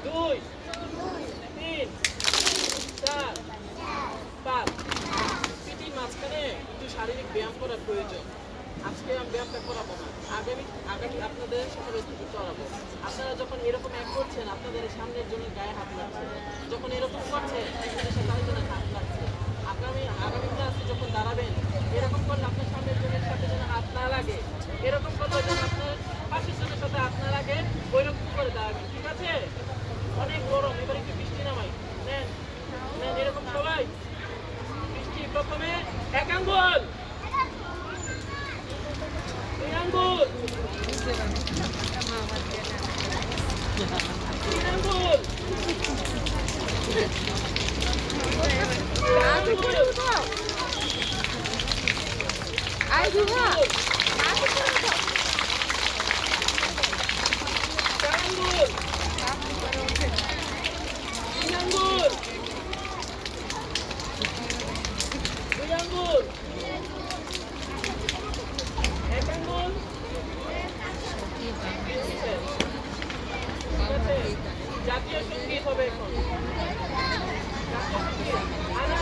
2 3 4 5 পিটির মাঝখানে একটু শারীরিক ব্যায়াম করার প্রয়োজন। আজকে আমি ব্যায়ামটা করাবো না, আগামী আগামী আপনাদের সাথে করাবো। আপনারা যখন এরকম এক করছেন, আপনাদের সামনের জনের গায়ে হাত লাগছে, যখন এরকম করছেন একজনের সাথে আরেকজনের হাত লাগছে। আগামী ক্লাসে যখন দাঁড়াবেন, এরকম করলে আপনার সামনের জনের সাথে যেন হাত না লাগে, এরকম করলে যেন আপনার পাশের জনের সাথে হাত না লাগে, ওইরকম করে দাঁড়াবেন। ঠিক আছে? অনেক গরম, এবার একটু বৃষ্টি নামাই। নেন নেন, এরকম সবাই বৃষ্টি। প্রথমে এক আঙ্গুল, দুই আঙ্গুল, তিন আঙ্গুল, চার আঙ্গুল, চার আঙ্গুল, তিন আঙ্গুল, দুই আঙ্গুল, এক আঙ্গুল। ঠিক আছে? জাতীয় সঙ্গীত হবে এখন। জাতীয় সঙ্গীত। আনা,